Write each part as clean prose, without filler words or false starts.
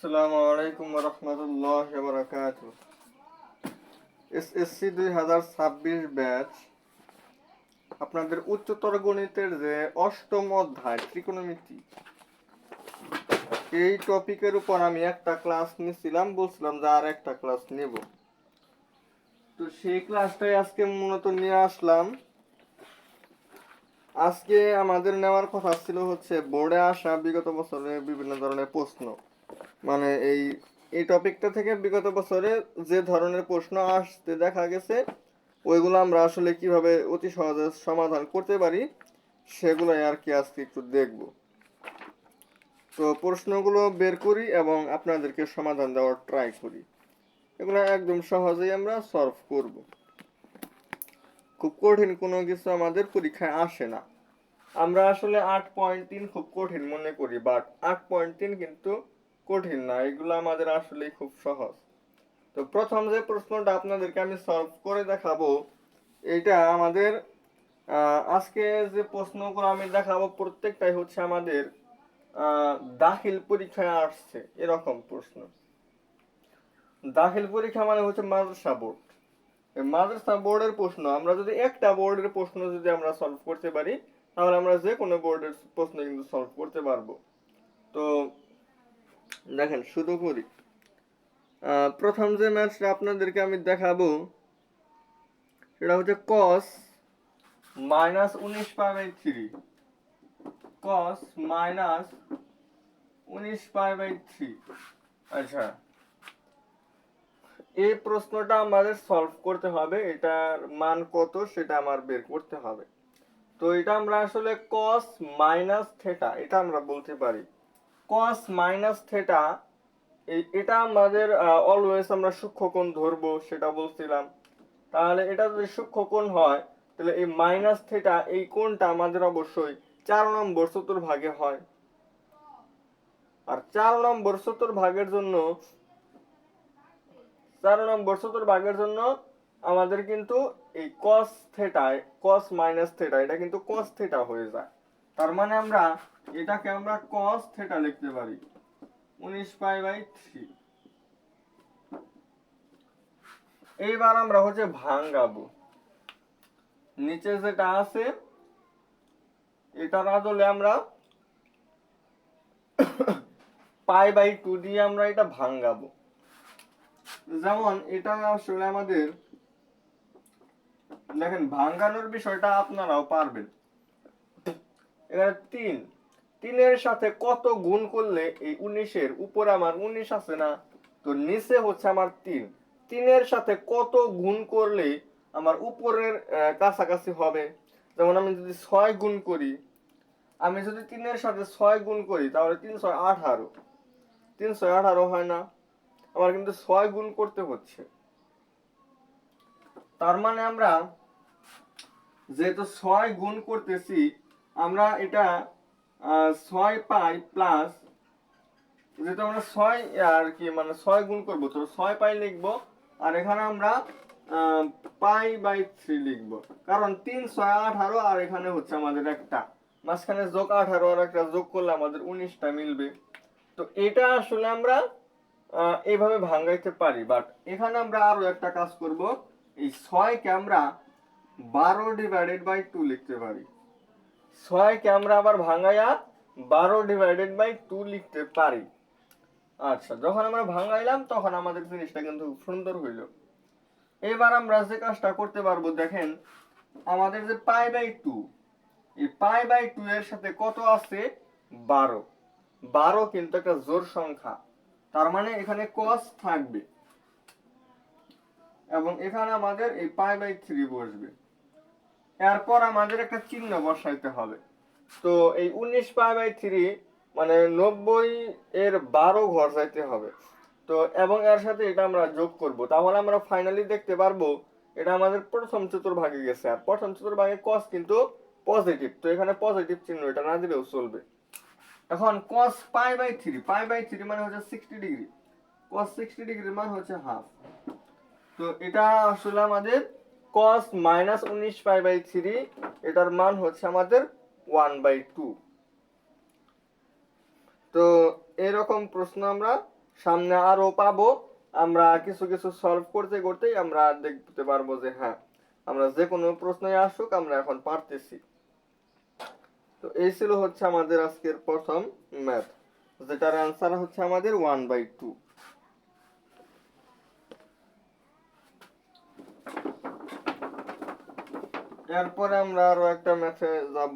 আসসালামু আলাইকুম রহমতুল্লাহ বারাকাতু। এসএসসি 2026 ব্যাচ আপনাদের উচ্চতর গণিতের যে অষ্টম অধ্যায় ত্রিকোণমিতি, এই টপিকের উপর আমি একটা ক্লাস নিছিলাম, বলছিলাম যে আর একটা ক্লাস নেব। তো সেই ক্লাসটাই আজকে মূলত নিয়ে আসলাম। আজকে আমাদের নেওয়ার কথা ছিল হচ্ছে বোর্ডে আসা বিগত বছরের বিভিন্ন ধরনের প্রশ্ন, মানে এই টপিকটা থেকে বিগত বছরে যে ধরনের প্রশ্ন আসতে দেখা গেছে ওইগুলো আমরা আসলে কিভাবে অতি সহজে সমাধান করতে পারি সেগুলোই আর কি আজকে একটু দেখব। তো প্রশ্নগুলো বের করি এবং আপনাদেরকে সমাধান দেওয়ার ট্রাই করি। এগুলো একদম সহজেই আমরা সলভ করব। খুব কঠিন কোনো কিছু আমাদের পরীক্ষায় আসে না। আমরা আসলে 8.3 খুব কঠিন মনে করি, বাট 8.3 কিন্তু কঠিন না, এগুলো আমাদের আসলে খুব সহজ। তো প্রথম যে প্রশ্নটা আপনাদেরকে আমি সলভ করে দেখাবো, এটা আমাদের আজকে যে প্রশ্নগুলো আমি দেখাবো প্রত্যেকটাই হচ্ছে আমাদের দাখিল পরীক্ষায় আসছে এরকম প্রশ্ন। দাখিল পরীক্ষা মানে হচ্ছে মাদ্রাসা বোর্ড। মাদ্রাসা বোর্ডের প্রশ্ন আমরা যদি একটা বোর্ডের প্রশ্ন যদি আমরা সলভ করতে পারি, তাহলে আমরা যে কোনো বোর্ডের প্রশ্ন কিন্তু সলভ করতে পারবো। তো দেখেন শুরু করি। প্রথম যে ম্যাথটা আপনাদেরকে আমি দেখাবো সেটা হচ্ছে cos -19π/3, cos -19π/3। আচ্ছা, এই প্রশ্নটা আমাদের সলভ করতে হবে, এটার মান কত সেটা আমার বের করতে হবে। তো এটা আমরা আসলে cos মাইনাস থেটা এটা আমরা বলতে পারি। cos মাইনাস থেটা এটা আমাদের অলওয়েজ আমরা সূক্ষ্মকোণ ধরবো সেটা বলছিলাম। তাহলে এটা যদি সূক্ষ্মকোণ হয় তাহলে এই মাইনাস থেটা এই কোণটা আমাদের অবশ্যই 4 নম্বর চতুর্ভাগে হয়। আর 4 নম্বর চতুর্ভাগের জন্য আমাদের কিন্তু এই cos theta, cos minus theta এটা কিন্তু cos থেটা হয়ে যায়। তার মানে আমরা এটাকে আমরা cos থেটা লিখতে পারি 19π/3। এইবার আমরা হচ্ছে ভাঙাবো, নিচে যেটা আছে এটার আদলে আমরা π/2 দিয়ে আমরা এটা ভাঙাবো। যেমন এটা আসলে আমাদের দেখেন ভাঙানোর বিষয়টা আপনারাও পারবেন। এখানে 3 এর সাথে কত গুণ করলে এই 19-এর উপরে আমার 19 আছে না, তো নিচে হচ্ছে আমার 3 এর সাথে কত গুণ করলে আমার উপরের কাছাকাছি হবে। যেমন আমি যদি 6 গুণ করি, আমি যদি 3 এর সাথে 6 গুণ করি তাহলে 3 6 18, 3 6 18 হয় না, আমার কিন্তু 6 গুণ করতে হচ্ছে। তার মানে আমরা যেহেতু 6 গুণ করতেছি, আমরা এটা 6 পাই প্লাস, যেহেতু আমরা 6 আর কি মানে 6 গুণ করব তো 6 পাই লিখবো, আর এখানে আমরা π/3 লিখবো, কারণ 3 6 18 আর এখানে হচ্ছে আমাদের একটা মাঝখানে যোগ 18 আর একটা যোগ করলে আমাদের 19টা মিলবে। তো এটা আসলে আমরা এইভাবে ভাঙাইতে পারি, বাট এখানে আমরা আরো একটা কাজ করব, এই 6 কে আমরা 12/2 লিখতে পারি। 6 কে আমরা আবার ভাঙাইয়া 12/2 লিখতে পারি। আচ্ছা, যখন আমরা ভাঙাইলাম তখন আমাদের জিনিসটা কিন্তু সুন্দর হইল। এবার আমরা যে কাজটা করতে পারবো, দেখেন আমাদের যে π/2, এই π/2 এর সাথে কত আছে 12, 12 কিন্তু একটা জোড় সংখ্যা, তার মানে এখানে cos থাকবে এবং এখানে আমাদের এই π/3 বসবে। এরপর আমাদের একটা চিহ্ন বসাইতে হবে। তো এই 19π/3 মানে 90 এর 12 ঘর যাইতে হবে। তো এবং এর সাথে এটা আমরা যোগ করব, তাহলে আমরা ফাইনালি দেখতে পারবো এটা আমাদের প্রথম চতুর্ভাগে গেছে। আর প্রথম চতুর্ভাগে cos কিন্তু পজিটিভ, তো এখানে পজিটিভ চিহ্ন এটা না দিলেও চলবে। এখন cos π/3 মানে হচ্ছে 60 ডিগ্রি, cos 60 ডিগ্রির মান হচ্ছে হাফ। তো এটা আসলে আমাদের cos -19π/3, এটার মান হচ্ছে আমাদের 1/2। তো এরকম প্রশ্ন আমরা সামনে আরো পাবো, আমরা কিছু কিছু সলভ করতে করতেই আমরা দেখতে পারবো যে হ্যাঁ আমরা যে কোনো প্রশ্নই আসুক আমরা এখন পারতেছি। তো এই ছিল হচ্ছে আমাদের আজকের প্রথম ম্যাথ, যেটার অ্যান্সার হচ্ছে আমাদের 1/2। এরপরে আমরা আরো একটা ম্যাথে যাব।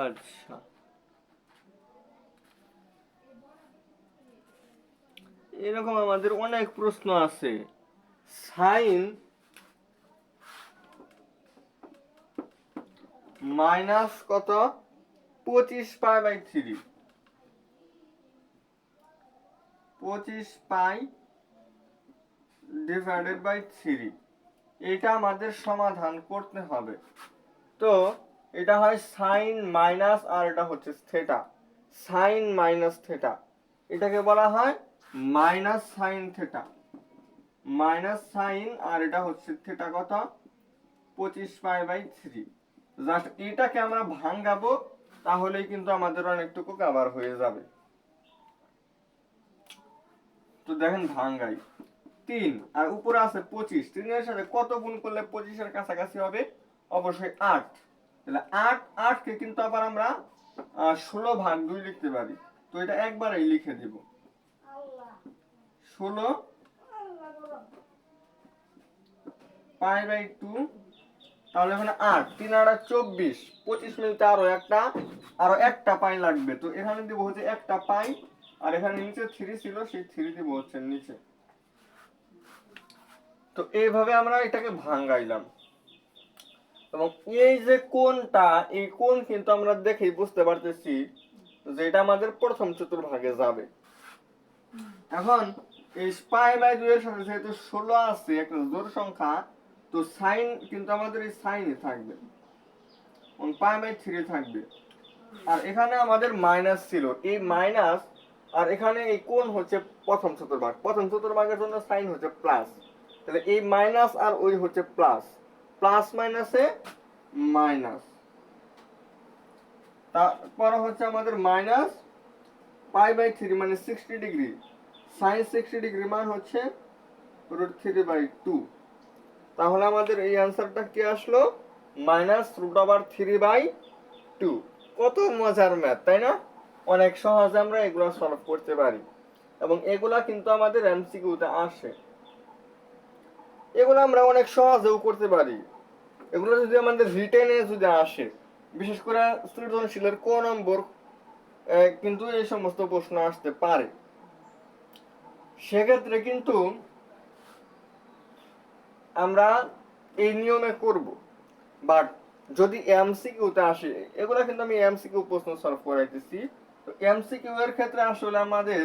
আচ্ছা, এরকম আমাদের অনেক প্রশ্ন আছে। সাইন মাইনাস কত 25π/3, 25π/3 এটা আমাদের সমাধান করতে হবে। তো এটা হয় সাইন মাইনাস আর এটা হচ্ছে থেটা, সাইন মাইনাস থেটা, এটাকে বলা হয় minus sine theta, minus sine আর এটা হচ্ছে থেটা কত 25π/3। জাস্ট এটাকে আমরা ভাঙাবো, তাহলেই কিন্তু আমাদের অনেকটুকু কভার হয়ে যাবে। তো দেখেন ভাঙ্গাই 3 আর উপরে আছে 25, 3 এর সাথে কত গুণ করলে 25 এর কাছাকাছি হবে? অবশ্যই 8। তাহলে 8 কে কিন্তু আবার আমরা 16/2 লিখতে পারি। তো এটা একবারেই লিখে দেব 16π/2। তাহলে এখানে 8, 3 আর 24, 25 মিনিটে আরো একটা পাই লাগবে। তো এখানে দিব হচ্ছে একটা পাই, আর এখানে নিচে 3 ছিল, সেই 3 দিব হচ্ছে নিচে। তো এইভাবে আমরা এটাকে ভাঙাইলাম। এবং এই যে কোণটা, এই কোণ কিন্তু আমরা দেখেই বুঝতে পারতেছি যে এটা আমাদের প্রথম চতুর্ভাগে যাবে। এখন এই π/2 এর সাথে যেহেতু 16 আছে একটা জোড় সংখ্যা, তো সাইন কিন্তু আমাদের এই সাইনই থাকবে, π/3 থাকবে। আর এখানে আমাদের মাইনাস ছিল, এই মাইনাস আর এখানে এই কোণ হচ্ছে প্রথম চতুর্ভাগ, প্রথম চতুর্ভাগের জন্য সাইন হচ্ছে প্লাস। তাহলে এই মাইনাস আর ওই হচ্ছে প্লাস, প্লাস মাইনাসে মাইনাস, তারপর হচ্ছে আমাদের মাইনাস π/3 মানে 60 ডিগ্রি, সাইন 60 ডিগ্রি মান হচ্ছে √3/2। তাহলে আমাদের এই অ্যান্সারটা কি আসলো? -√3/2। কত মজার ম্যাথ, তাই না? অনেক সহজে আমরা এগুলো সলভ করতে পারি, এবং এগুলা কিন্তু আমাদের এমসিকিউতে আসে। এগুলো আমরা অনেক সহজেও করতে পারি। এগুলো যদি আমাদের রিটেনে যদি আসে, বিশেষ করে সৃজনশীলের ক নম্বর, কিন্তু এই সমস্ত প্রশ্ন আসতে পারে। সেক্ষেত্রে কিন্তু আমরা এই নিয়মে করব। বাট যদি এমসিকিউতে আসে, এগুলো কিন্তু আমি এমসিকিউ প্রশ্ন সলভ করাইতেছি, তো এমসিকিউ এর ক্ষেত্রে আসলে আমাদের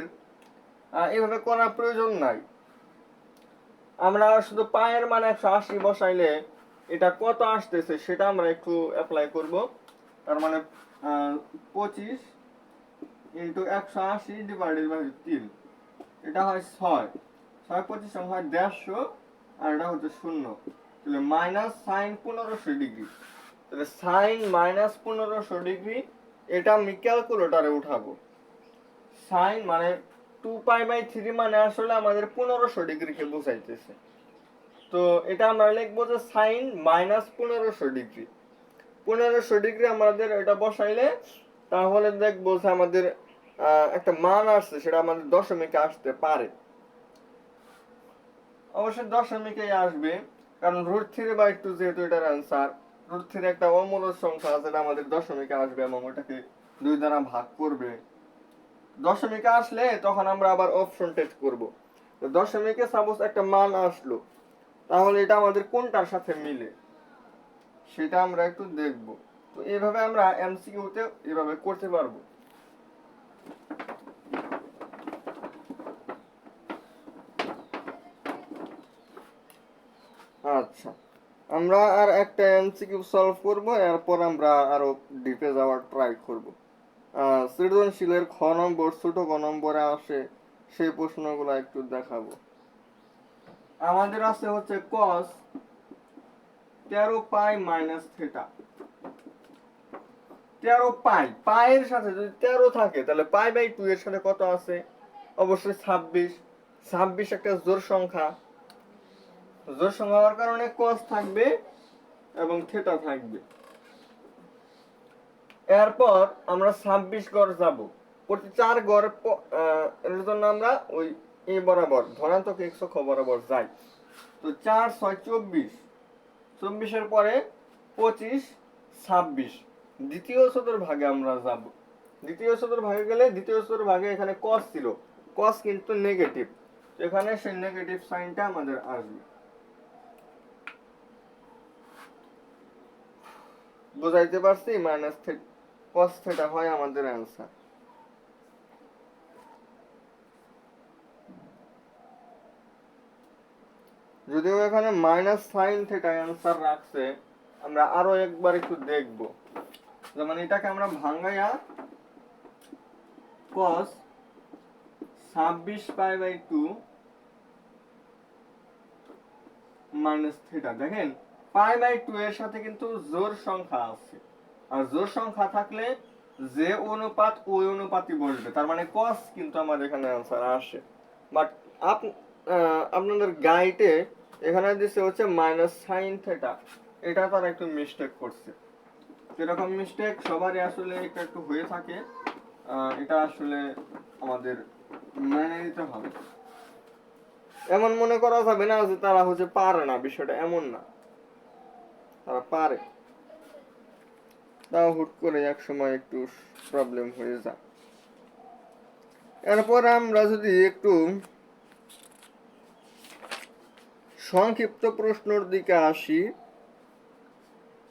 এভাবে করার প্রয়োজন নাই। আমরা শুধু পায়ের মান 180 বসাইলে এটা কত আসতেছে সেটা আমরা একটু অ্যাপ্লাই করব। তার মানে 25 ইন্টু 180 ডিভাইডেড বাই 3, এটা হয় 6, 6 25 হয় 150, আর এটা হচ্ছে 0। তাহলে মাইনাস সাইন 1500 ডিগ্রি। তাহলে সাইন মাইনাস 1500 ডিগ্রি, এটা আমি ক্যালকুলেটরে উঠাবো। সাইন মানে 2π/3 মানে আসলে আমাদের 1500 ডিগ্রিকে বোঝাইতেছে। তো এটা আমরা লিখবো যে সাইন মাইনাস 1500 ডিগ্রি। 1500 ডিগ্রি আমাদের এটা বসাইলে তাহলে দেখবো যে আমাদের একটা মান আসছে, সেটা আমাদের দশমিকে আসতে পারে। অবশ্যই দশমিকেই আসবে, কারণ √3/2 যেহেতু এটার অ্যান্সার। √3 একটা অমূল্য সংখ্যা, যেটা আমাদের দশমিকে আসবে এবং ওটাকে 2 দ্বারা ভাগ করবে। দশমিকে আসলে তখন আমরা আবার অপশন টেস্ট করব। তো দশমিকে সাপোজ একটা মান আসলো, তাহলে এটা আমাদের কোনটার সাথে মিলে সেটা আমরা একটু দেখব। তো এইভাবে আমরা এমসিকিউতে এভাবে করতে পারবো। আচ্ছা, আমরা আর একটা এমসিকিউ সলভ করব, এরপর আমরা আরো ডিপে যাওয়ার ট্রাই করব। সৃজনশীলের খ নম্বর ছোট ক নম্বরে আসে সেই প্রশ্নগুলো একটু দেখাবো। আমাদের আছে হচ্ছে cos 13 পাই মাইনাস থিটা। 13 পাই, পায়ের সাথে যদি 13 থাকে তাহলে পাই বাই 2 এর সাথে কত আছে? অবশ্যই 26। 26 একটা জোড় সংখ্যা, জোড় সংখ্যা হওয়ার কারণে cos থাকবে এবং থিটা থাকবে। এরপর আমরা 26 গড় যাব, প্রতি 4 গড় এর জন্য আমরা ওই এ বরাবর ধনাত্মক x অক্ষ বরাবর যাই। তো 4 6 24, 24 এর পরে 25 26, দ্বিতীয় চতুর্ভাগে আমরা যাব। দ্বিতীয় চতুর্ভাগে গেলে দ্বিতীয় চতুর্ভাগে এখানে cos ছিল, cos কিন্তু নেগেটিভ, এখানে সেই নেগেটিভ সাইনটা আমাদের আসবে। বুঝাইতে পারছি? মাইনাস cos থিটা হয় আমাদের অ্যান্সার। যদিও এখানে মাইনাস সাইন থিটা অ্যান্সার রাখছে, আমরা আরো একবার একটু দেখব। যেমন এটাকে আমরা ভাঙাইয়া cos 26 pi by 2 minus theta, দেখেন পাই বাই 2 এর সাথে কিন্তু জোড় সংখ্যা আছে, আর জোড় সংখ্যা থাকলে যে অনুপাত ওই অনুপাতই বসবে, তার মানে cos কিন্তু আমাদের এখানে অ্যান্সার আসে। বাট আপনাদের গাইডে এখানে দিছে হচ্ছে মাইনাস সাইন থিটা, এটা তারা একটু মিস্টেক করছে। এরকম মিস্টেক সবারই আসলে একটু একটু হয়ে থাকে, এটা আসলে আমাদের মেনে নিতে হবে। এমন মনে করা যাবে না যে তারা হচ্ছে পারে না, বিষয়টা এমন না, তারা পারে, তাও হুট করে এক সময় একটু প্রবলেম হয়ে যায়। এরপর আমরা যদি একটু সংক্ষিপ্ত প্রশ্নের দিকে আসি,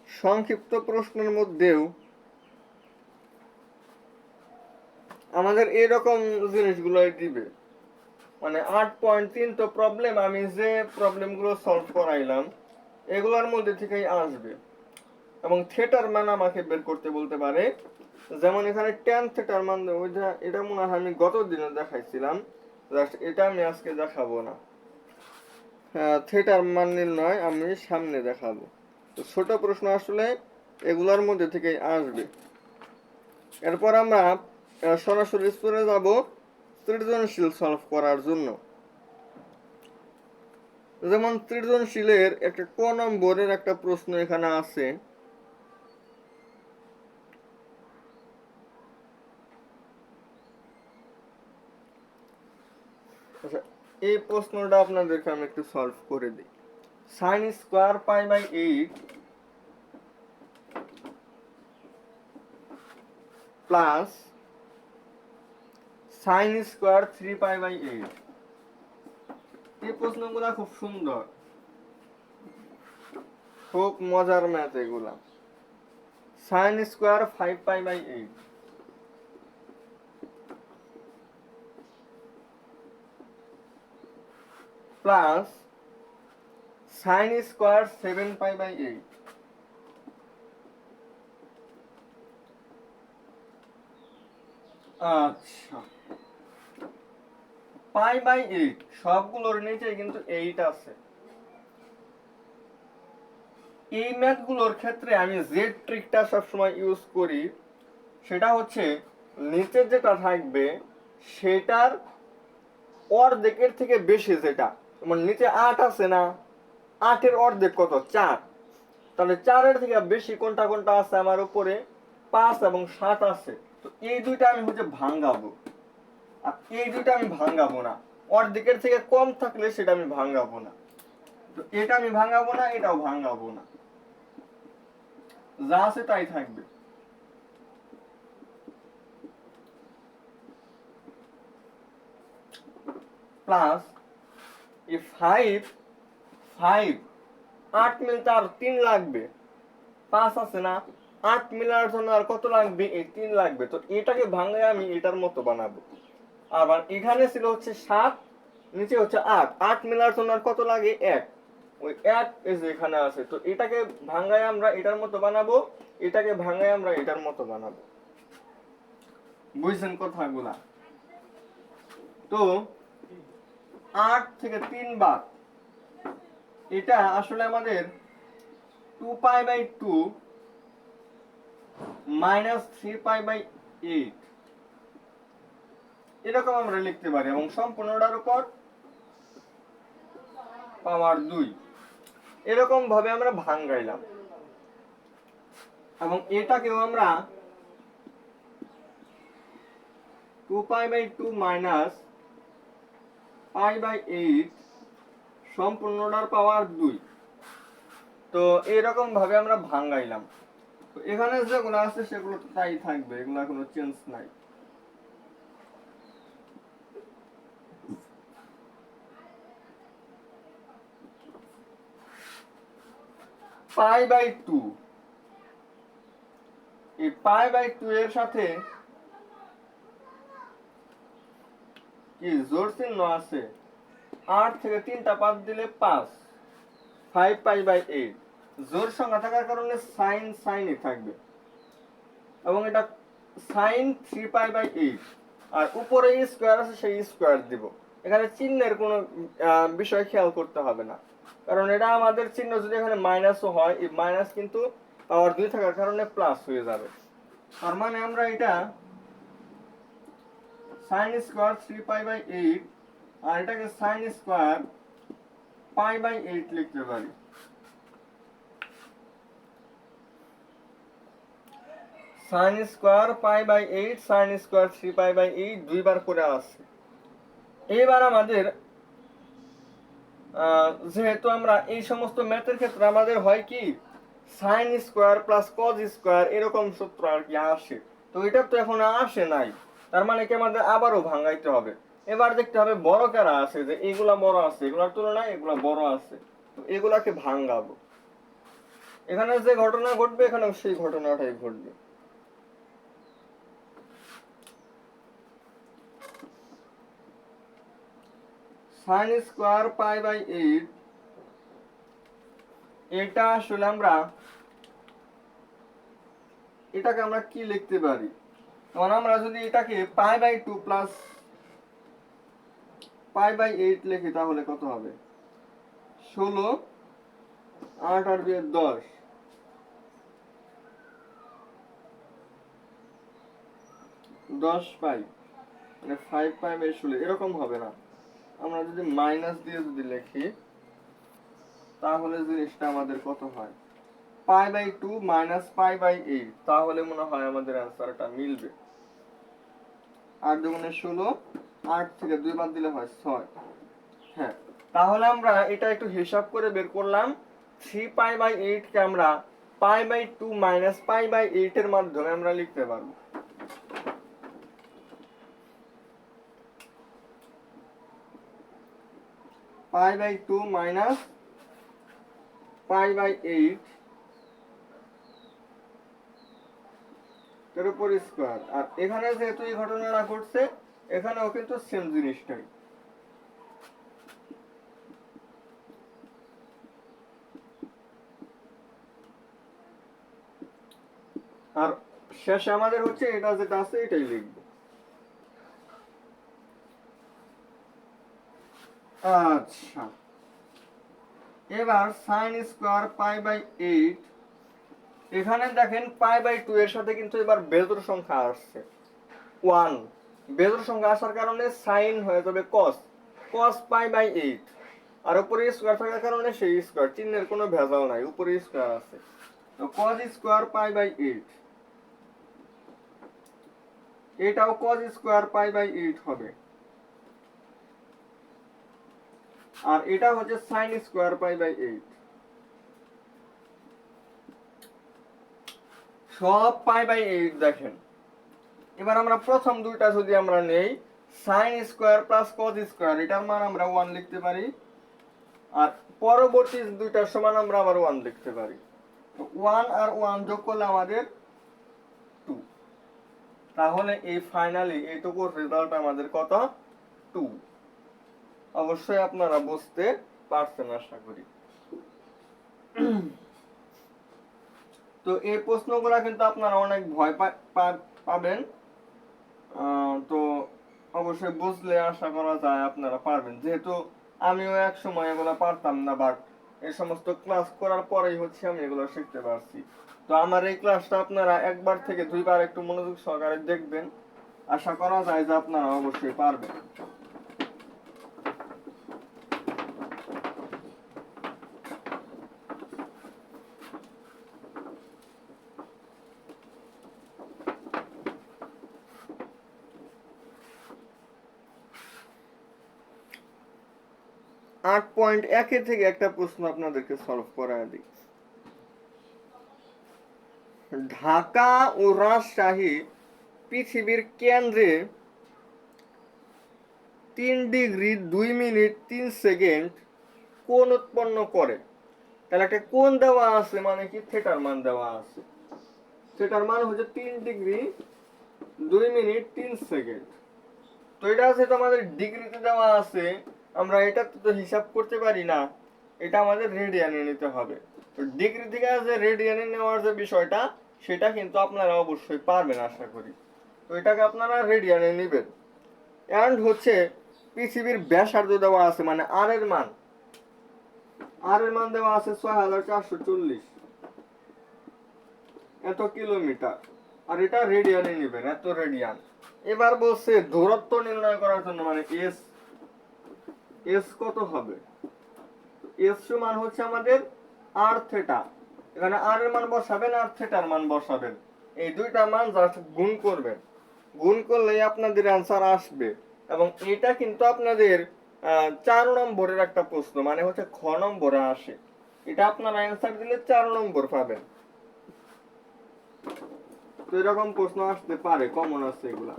সংক্ষিপ্ত প্রশ্নের মধ্যেও আমাদের এরকম জিনিসগুলোই দিবে, মানে 8.3 তো প্রবলেম, আমি যে প্রবলেমগুলো সলভ করাইলাম এগুলোর মধ্যে থেকেই আসবে, এবং থিটার মান আমাকে বের করতে বলতে পারে। যেমন এখানে tan থিটার মান, ওইটা এটা মনে হয় আমি গত দিনে দেখাইছিলাম, জাস্ট এটা আমি আজকে দেখাবো না। থিটার মান নির্ণয় আমি সামনে দেখাবো। তো ছোট প্রশ্ন আসলে এগুলোর মধ্যে থেকেই আসবে। এরপর আমরা সরাসরি চলে যাব সৃজনশীল সলভ করার জন্য। যেমন সৃজনশীলের একটা ক নম্বরের একটা প্রশ্ন এখানে আছে। আচ্ছা, এই প্রশ্নটা আপনাদেরকে আমি একটু সলভ করে দিই। Sine square pi by 8 plus sine square 3 pi by 8, এই প্রশ্নগুলা খুব সুন্দর, খুব মজার ম্যাথ এগুলা। Sine square 5 pi by 8 plus sine square 7 pi by 8। আচ্ছা, পাই বাই 8 সবগুলোর নিচে কিন্তু 8 আছে। এই ম্যাথগুলোর ক্ষেত্রে আমি যে ট্রিকটা সবসময় ইউজ করি সেটা হচ্ছে নিচে যেটা থাকবে সেটার অর্ধেকের থেকে বেশি, যেটা মানে নিচে 8 আছে না, 8 এর অর্ধেক কত? 4, তাহলে 4 এর থেকে বেশি কোনটা কোনটা আছে আমার উপরে? 5 এবং 7 আছে। তো এই দুইটা আমি হচ্ছে ভাঙাবো, আর এই দুইটা আমি ভাঙাবো না। অর্ধেকের থেকে কম থাকলে সেটা আমি ভাঙাবো না। তো এটা আমি ভাঙাবো না, এটাও ভাঙাবো না, যা আছে তাই থাকবে। প্লাস এই 5 8 মিলতে আর 3 লাগবে, 5 আছে না, 8 মিলার জন্য আর কত লাগবে? এই 3 লাগবে। তো এটাকে ভাঙলে আমি এটার মতো বানাবো। আবার এখানে ছিল হচ্ছে 7, নিচে হচ্ছে 8, 8 মিলার জন্য আর কত লাগে? 1। ওই এক এই যে এখানে আছে, তো এটাকে ভাঙায় আমরা এটার মতো বানাবো, এটাকে ভাঙায় আমরা এটার মতো বানাবো। বুঝছেন কথাগুলা? তো 8 থেকে 3 বাদ, এটা আসলে আমাদের 2π/2 মাইনাস 3π/8 এরকম আমরা লিখতে পারি, এবং সম্পূর্ণটার উপর পাওয়ার 2 এরকম ভাবে আমরা ভাঙাইলাম। এবং এটাকেও আমরা 2π/2 মাইনাস π/8 সম্পূর্ণটার পাওয়ার 2, তো এরকম ভাবে আমরা ভাঙাইলাম। তো এখানে যেগুলো আছে সেগুলো তো তাই থাকবে, এগুলো কোনো চেঞ্জ নাই। π/2, এই π/2 এর সাথে কি জোড় চিহ্ন আছে, 8 থেকে 3টা বাদ দিলে 5, 5π/8 জোড় সংখ্যা থাকার কারণে সাইন সাইনই থাকবে, এবং এটা সাইন 3π/8, আর উপরে স্কোয়ার আছে সেই স্কোয়ার দিব। এখানে চিহ্নের কোনো বিষয় খেয়াল করতে হবে না, কারণ এটা আমাদের চিহ্ন যদি এখানে মাইনাসও হয়, এই মাইনাস কিন্তু পাওয়ার 2 থাকার কারণে প্লাস হয়ে যাবে। তার মানে আমরা এটা সাইন স্কোয়ার 3π/8 আর এটাকে সাইন স্কোয়ার π/8 লিখতে পারি। সাইন স্কোয়ার π/8 সাইন স্কোয়ার 3π/8 দুইবার করে আসছে। এইবার আমাদের যেহেতু আমরা এই সমস্ত ম্যাথের ক্ষেত্রে আমাদের হয় কি sine square plus cos square এরকম সূত্র আর কি আসে, তো এটা তো এখন আসে নাই, তার মানে কি আমাদের আবারও ভাঙাইতে হবে। এবার দেখতে হবে বড় কারা আছে, যে এগুলা বড় আছে, এগুলার তুলনায় এগুলা বড় আছে, তো এগুলাকে ভাঙাবো। এখানে যে ঘটনা ঘটবে এখানে সেই ঘটনাটাই ঘটবে। সাইন স্কোয়ার π/8 এটা আসলে আমরা এটাকে আমরা কি লিখতে পারি, তখন আমরা যদি এটাকে π/2 প্লাস π/8 লিখি তাহলে কত হবে, 16, 8 আর 2 10, 10π মানে 5π/16 এরকম হবে না। আমরা যদি মাইনাস দিয়ে যদি লিখি তাহলে জিনিসটা আমাদের কত হয়, π/2 মাইনাস π/8, তাহলে মনে হয় আমাদের অ্যান্সারটা মিলবে। 8 দুগুণে 16, 8 থেকে 2 বাদ দিলে হয় 6। হ্যাঁ, তাহলে আমরা এটা একটু হিসাব করে বের করলাম, 3π/8 কে আমরা π/2 মাইনাস π/8 এর মাধ্যমে আমরা লিখতে পারবো। π/2 মাইনাস π/8 এর উপর স্কয়ার, আর এখানে যেহেতু এই ঘটনাটা ঘটছে এখানেও কিন্তু সেম জিনিসটাই। আর শেষে আমাদের হচ্ছে এটা যেটা আছে এটাই লিখবো। আচ্ছা, এবার সাইন স্কয়ার π/8, এখানে দেখেন π/2 এর সাথে কিন্তু এবার বেজোড় সংখ্যা আসছে 1, বেজোড় সংখ্যা আসার কারণে সাইন হয়ে যাবে cos, cos π/8, আর উপরে স্কয়ার থাকার কারণে সেই স্কয়ার, চিহ্নের কোনো ভেজাল নাই, উপরে স্কয়ার আছে, তো cos স্কয়ার π/8, এটাও cos স্কয়ার π/8 হবে, আর এটা হচ্ছে sin স্কয়ার π/8, সব π/8 দেখেন। এবার আমরা প্রথম দুইটা যদি আমরা নেই, sin square plus cos square, এটার মান আমরা 1 লিখতে পারি, আর পরবর্তী দুইটার সমান আমরা আবার 1 লিখতে পারি, তো 1 আর 1 যোগ করলে আমাদের 2, তাহলে এই ফাইনালি এইটুকুর রেজাল্ট আমাদের কত, 2। অবশ্যই আপনারা বুঝতে পারছেন আশা করি। তো এই প্রশ্নগুলা কিন্তু আপনারা অনেক ভয় পাবেন। তো অবশ্যই বুঝলে আশা করা যায় আপনারা পারবেন, যেহেতু আমিও এক সময় এগুলো পারতাম না, বাট এই সমস্ত ক্লাস করার পরেই হচ্ছে আমি এগুলো শিখতে পারছি। তো আমার এই ক্লাসটা আপনারা একবার থেকে দুইবার একটু মনোযোগ সহকারে দেখবেন, আশা করা যায় যে আপনারা অবশ্যই পারবেন। 8.1 থেকে একটা প্রশ্ন আপনাদেরকে সলভ করায় দিই। ঢাকা ও রাজশাহী পৃথিবীর কেন্দ্রে 3 ডিগ্রি 2 মিনিট 3 সেকেন্ড কোণ উৎপন্ন করে। তাহলে একটা কোণ দেওয়া আছে, মানে কি থিটার মান দেওয়া আছে। থিটার মান হচ্ছে 3 ডিগ্রি 2 মিনিট 3 সেকেন্ড। তো এটা আছে তো আমাদের ডিগ্রিতে দেওয়া আছে, আমরা এটা তো হিসাব করতে পারি না, এটা আমাদের রেডিয়ানে নিতে হবে। তো ডিগ্রি থেকে যে রেডিয়ানে নেওয়ার যে বিষয়টা, সেটা কিন্তু আপনারা অবশ্যই পারবেন আশা করি। তো এটাকে আপনারা রেডিয়ানে নেবেন। এন্ড হচ্ছে পৃথিবীর ব্যাসার্ধ দেওয়া আছে, মানে আর এর মান দেওয়া আছে 6440 এত কিলোমিটার, আর এটা রেডিয়ানে নেবেন, এত রেডিয়ান। এবার বলছে দূরত্ব নির্ণয় করার জন্য, মানে এস কত হবে। এস সমান হচ্ছে আমাদের আর থিটা। এখানে আর এর মান বসাবেন আর থিটার মান বসাবেন, এই দুইটা মান জাস্ট গুণ করবেন। গুণ করলেই আপনাদের অ্যান্সার আসবে। এবং এটা কিন্তু আপনাদের 4 নম্বরের একটা প্রশ্ন, মানে হচ্ছে খ নম্বরে আসে। এটা আপনারা অ্যান্সার দিলে 4 নম্বর পাবেন। তো এরকম প্রশ্ন আসতে পারে, কমন আছে এগুলা।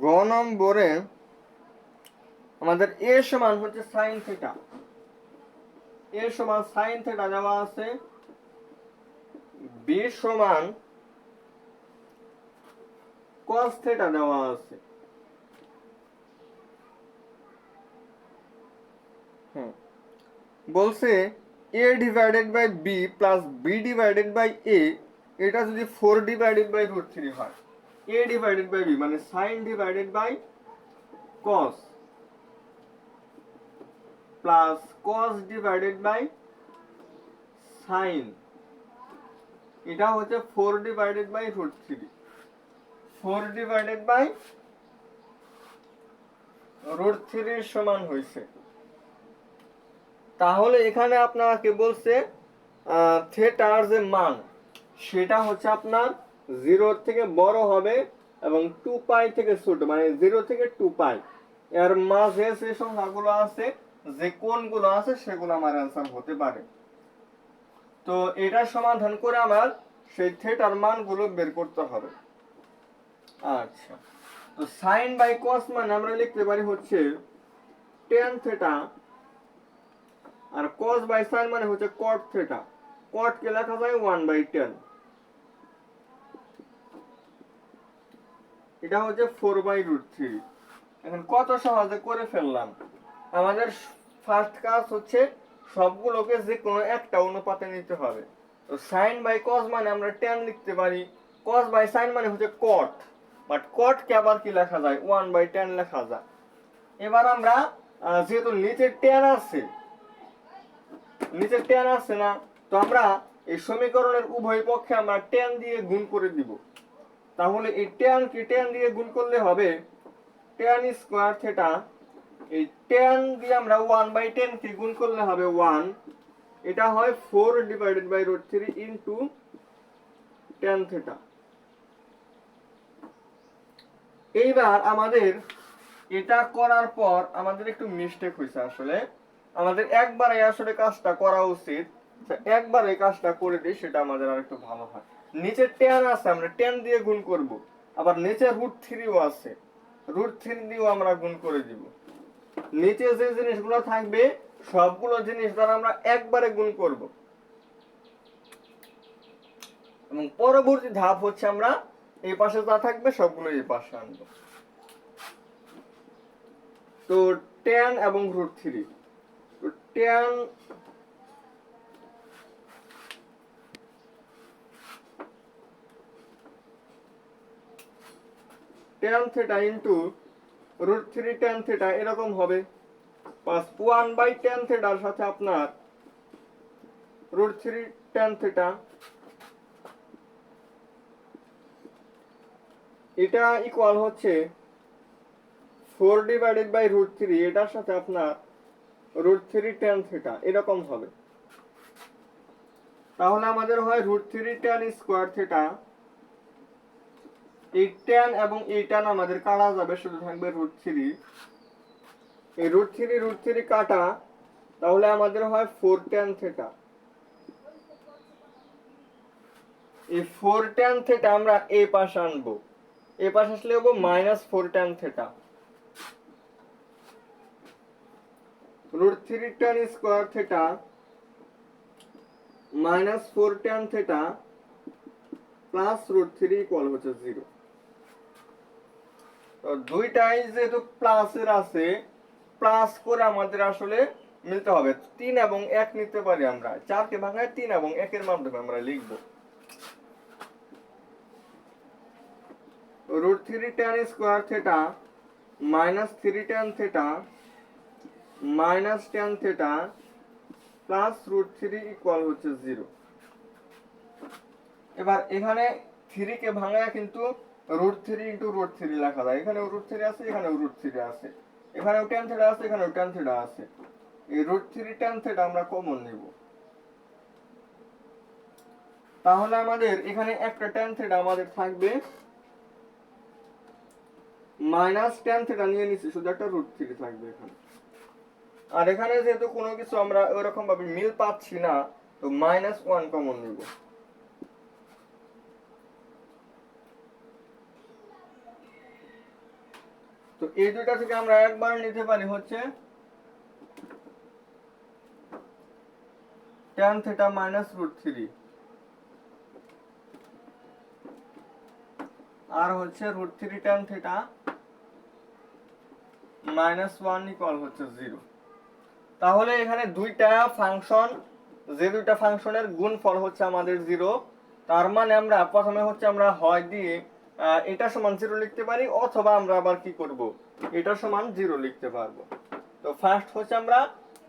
গ নম্বরে আমাদের এ সমান হচ্ছে সাইন থিটা। এ সমান সাইন থিটা দেওয়া আছে, বি সমান কস থিটা দেওয়া আছে। বলছে a divided by b plus b divided by a, এটা যদি 4 ডিভাইডেড বাই √3 হয়, এ ডিভাইডেড বাই বি মানে sine divided by cos plus cos divided by sine, এটা হচ্ছে 4 ডিভাইডেড বাই √3। 4 ডিভাইডেড বাই √3 সমান হয়েছে। তাহলে এখানে আপনাকে বলছে থিটার যে মান, সেটা হচ্ছে আপনার 0 থেকে বড় হবে এবং 2 পাই থেকে ছোট, মানে 0 থেকে 2 পাই এর মাঝে যে সংখ্যাগুলো আছে, যে কোণগুলো আছে, সেগুলো আমার অ্যান্সার হতে পারে। তো এটা সমাধান করে আমার সেই থিটার মানগুলো বের করতে হবে। আচ্ছা, তো সাইন বাই কস মানে আমরা লিখতে পারি হচ্ছে tan থিটা, আর cos বাই sin মানে হচ্ছে cot থিটা। cot কে লেখা যায় 1/10, এটা হচ্ছে 4/√3। এখন কত সহজে করে ফেললাম। আমাদের ফার্স্ট কাজ হচ্ছে সবগুলোকে যে কোনো একটা অনুপাতে নিতে হবে। তো sin বাই cos মানে আমরা tan লিখতে পারি, cos বাই sin মানে হচ্ছে cot, বাট cot কে আবার কি লেখা যায় 1/10 লেখা যায়। এবার আমরা যেহেতু নিচে tan আছে না, তো আমরা এই সমীকরণের উভয় পক্ষে আমরা tan দিয়ে গুণ করে দিব। তাহলে এই tan কে tan দিয়ে গুণ করলে হবে tan স্কয়ার থিটা। এই tan দিয়ে আমরা 1/10 কে গুণ করলে হবে 1, এটা হয় 4 divided by √3 into tan theta. এইবার আমাদের এটা করার পর আমাদের একটু মিস্টেক হয়েছে। আসলে আমাদের একবারে আসলে কাজটা করা উচিত, একবার এই কাজটা করে দিই, সেটা আমাদের আর একটু ভালো হয়। নিচে tan আছে, আমরা tan দিয়ে গুণ করব, আবার নিচে √3ও আছে, √3 দিয়েও আমরা গুণ করে দিব। নিচে যে জিনিসগুলো থাকবে সবগুলো জিনিস দ্বারা আমরা একবারে গুণ করব, এবং পরবর্তী ধাপ হচ্ছে আমরা এই পাশে যা থাকবে সবগুলো এই পাশে আনবো। তো tan এবং √3, তো tan theta into √3 tan theta এরকম হবে, প্লাস 1/tan থিটার সাথে আপনার √3 tan থিটা, এটা ইকুয়াল হচ্ছে 4/√3, এটার সাথে আপনার √3 tan থিটা এরকম হবে। তাহলে আমাদের হয় √3 tan স্কয়ার থিটা, এই tan এবং এই tan আমাদের কাটা যাবে, শুধু থাকবে √3, এই √3 কাটা, তাহলে আমাদের হয় 4 tan থিটা। এই 4 tan থিটা আমরা এই পাশে আনবো, এই পাশে আসলে হবে -4 tan theta. √3 tan square theta -4 tan theta plus √3 equal হচ্ছে 0। তো দুইটাই যেহেতু প্লাসের আছে, প্লাস করে আমাদের আসলে মিলতে হবে। 3 এবং 1 নিতে পারি আমরা, 4 কে ভাঙায় 3 এবং 1 এর মাধ্যমে আমরা লিখব। √3 tan square theta -3 tan theta tan theta plus √3 equal হচ্ছে 0। এবার এখানে 3 কে ভাঙায় কিন্তু √3 ইনটু √3 লেখা যায়, এখানেও √3 আছে, এখানেও √3 আছে, এখানেও tan থিটা আছে, এখানেও tan থিটা আছে। এই √3 tan থিটা আমরা কমন নিব, তাহলে আমাদের এখানে একটা tan থিটা আমাদের থাকবে, tan থিটা নিয়ে নিচ্ছি, শুধু একটা √3 থাকবে এখানে। আর এখানে যেহেতু কোনো কিছু আমরা ওরকম ভাবে মিল পাচ্ছি না, তো -1 কমন নিব। তো এই দুটা থেকে আমরা একবার নিতে পারি হচ্ছে tan থিটা -√3, আর হচ্ছে √3 tan থিটা -1 ইকুয়াল হচ্ছে 0। তাহলে এখানে দুইটা ফাংশন, যে দুইটা ফাংশনের গুণফল হচ্ছে আমাদের 0, তার মানে আমরা প্রথমে হচ্ছে আমরা হয় দিয়ে এটা সমান 0 লিখতে পারি, অথবা আমরা আবার কি করব, এটা সমান 0 লিখতে পারবো। তো ফার্স্ট হচ্ছে আমরা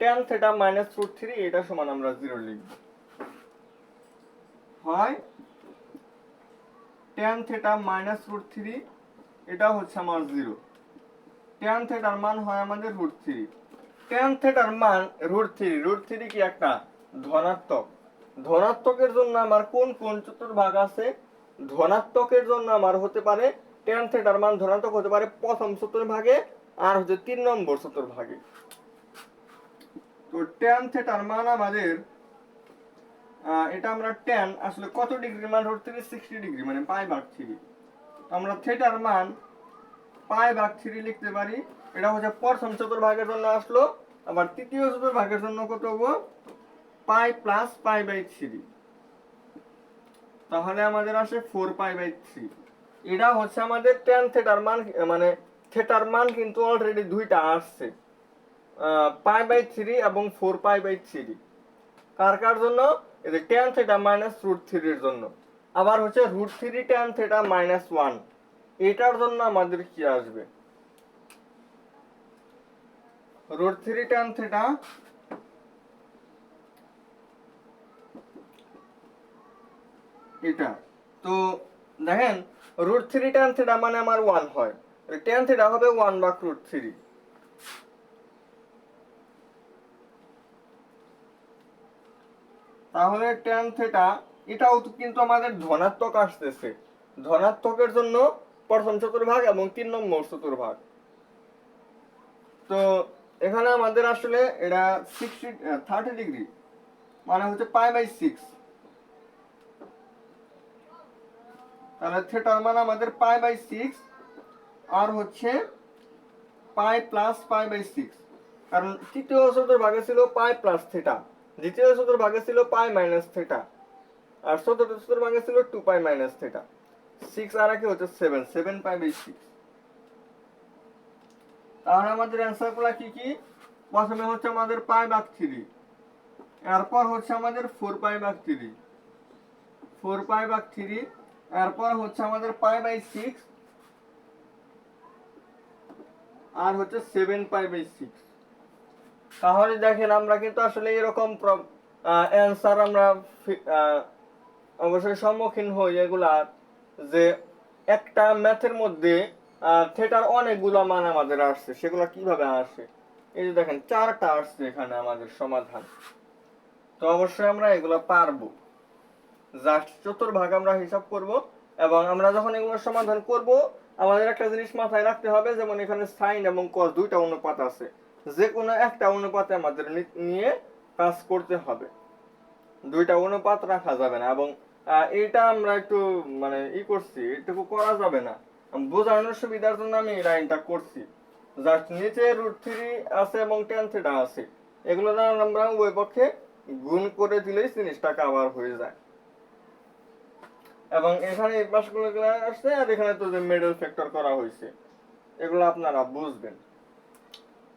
tan থিটা -√3 এটা সমান আমরা 0 লিখব, হয় tan থিটা -√3 এটা হচ্ছে আমার 0, tan থিটার মান হয় আমাদের √3, tan থিটার মান √3 কি একটা ধনাত্মক, ধনাত্মকের জন্য আমার কোন কোন চতুর্ভাগ আছে, ধনাত্মকের জন্য আমার হতে পারে tan থিটার মান ধনাত্মক হতে পারে প্রথম চতুর্ভাগে আর হচ্ছে 3 নম্বর চতুর্ভাগে। তো tan থিটার মান আমাদের এটা আমরা tan আসলে কত ডিগ্রি মান, √3 60 ডিগ্রি মানে π/3, আমরা থিটার মান π/3 লিখতে পারি। এটা হচ্ছে প্রথম চতুর্ভাগের জন্য আসলো, আবার তৃতীয় চতুর্ভাগের জন্য কত হবে π + π/3, তাহলে আমাদের আসে 4π/3। এটা হচ্ছে আমাদের tan থিটার মান, মানে থিটার মান কিন্তু অলরেডি দুইটা আসছে, π/3 এবং 4π/3। কার কার জন্য, এই যে tan থিটা -√3 এর জন্য। আবার হচ্ছে √3 tan থিটা -1, এটার জন্য আমাদের কি আসবে, √3 tan থিটা এটা। তো দেখেন √3 tan থিটা মানে আমার 1 হয়, tan থিটা হবে 1/√3। তাহলে tan থিটা এটাও কিন্তু আমাদের ধনাত্মক আসতেছে, ধনাত্মকের জন্য প্রথম চতুর্ভাগ এবং 3 নম্বর চতুর্ভাগ। তো এখানে আমাদের আসলে এটা 30 ডিগ্রি মানে হচ্ছে π/6, তাহলে থিটার মান আমাদের π/6 আর হচ্ছে π + π/6, কারণ তৃতীয় চতুর্ভাগে ছিল π + থিটা, দ্বিতীয় চতুর্ভাগে ছিল π - থিটা, আর চতুর্থ চতুর্ভাগে ছিল 2π - থিটা। 6 আর একে হচ্ছে 7, 7 পাই বাই 6। তাহলে আমাদের অ্যান্সার গুলা কি কি? প্রথমে হচ্ছে আমাদের পাই ভাগ 3, এরপর হচ্ছে আমাদের 4 পাই ভাগ 3, 4 পাই ভাগ 3, এরপর হচ্ছে আমাদের পাই বাই 6, আর হচ্ছে 7 পাই বাই 6। তাহলে দেখেন আমরা কিন্তু আসলে এরকম অ্যান্সার আমরা আহ, অবশ্যই সম্মুখীন হই এগুলার, যে একটা ম্যাথের মধ্যে থিটার অনেকগুলো মান আমাদের আসছে, সেগুলো কিভাবে আসে। এই যে দেখেন 4টা আসছে এখানে আমাদের সমাধান। তো অবশ্যই আমরা এগুলো পারবো, জাস্ট চতুর্ভাগ আমরা হিসাব করব। এবং আমরা যখন এগুলো সমাধান করব, আমাদের একটা জিনিস মাথায় রাখতে হবে, যেমন এখানে সাইন এবং কস দুইটা অনুপাত আছে, যে কোনো একটা অনুপাতে আমাদের নিয়ে কাজ করতে হবে, দুইটা অনুপাত রাখা যাবে না। এবং এটা আমরা একটু মানে করছি, এটুকু করা যাবে না, বোঝানোর সুবিধার জন্য আমি এই লাইনটা করছি। জাস্ট নিচে √3 আছে এবং tan θ আছে, এগুলো না আমরা উভয় পক্ষে গুণ করে দিলেই জিনিসটা কভার হয়ে যায়। এবং এখানে এই পাশগুলো আসছে, আর এখানে তো যে মিডল ফ্যাক্টর করা হয়েছে, এগুলো আপনারা বুঝবেন।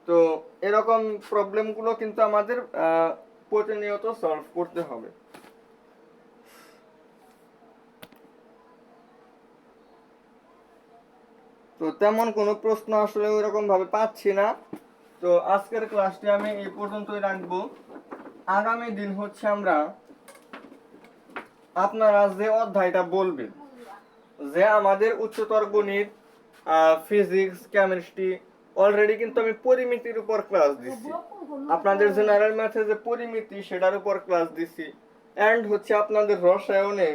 তো এরকম প্রবলেমগুলো কিন্তু আমাদের প্রতিনিয়ত সলভ করতে হবে। তো তেমন কোনো প্রশ্ন আসলে ওইরকম ভাবে পাচ্ছি না। তো আজকের ক্লাসটি আমি এই পর্যন্তই রাখবো। আগামী দিন হচ্ছে আমরা আপনারা যে অধ্যায়টা বলবেন, যে আমাদের উচ্চতর গণিত, ফিজিক্স, কেমিস্ট্রি, অলরেডি কিন্তু আমি পরিমিতির উপর ক্লাস দিচ্ছি, আপনাদের জেনারেল ম্যাথে যে পরিমিতি সেটার উপর ক্লাস দিচ্ছি, এন্ড হচ্ছে আপনাদের রসায়নে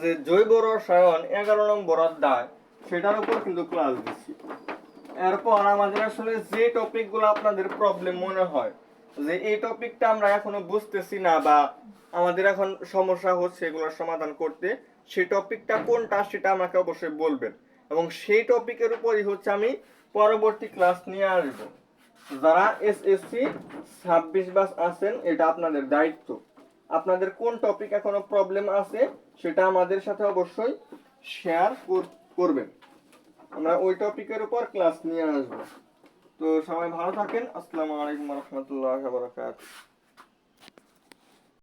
যে জৈব রসায়ন 11 নম্বর অধ্যায় সেটার উপর কিন্তু ক্লাস দিচ্ছি। এরপর আমাদের আসলে যে টপিকগুলো আপনাদের প্রবলেম মনে হয় যে এই টপিকটা আমরা এখনো বুঝতেছি না বা আমাদের এখন সমস্যা হচ্ছে এগুলোর সমাধান করতে, সেই টপিকটা কোনটা সেটা আমাকে অবশ্যই বলবেন, এবং সেই টপিকের উপরই হচ্ছে আমি পরবর্তী ক্লাস নিয়ে আসব। যারা এসএসসি 26 ব্যাচ আছেন, এটা আপনাদের দায়িত্ব, আপনাদের কোন টপিক এখনো প্রবলেম আছে সেটা আমাদের সাথে অবশ্যই শেয়ার করবেন, আমরা ওই টপিকের উপর ক্লাস নিয়ে আসবো। তো সবাই ভালো থাকেন। আসসালামু আলাইকুম ওয়া রাহমাতুল্লাহি ওয়া বারাকাতুহু।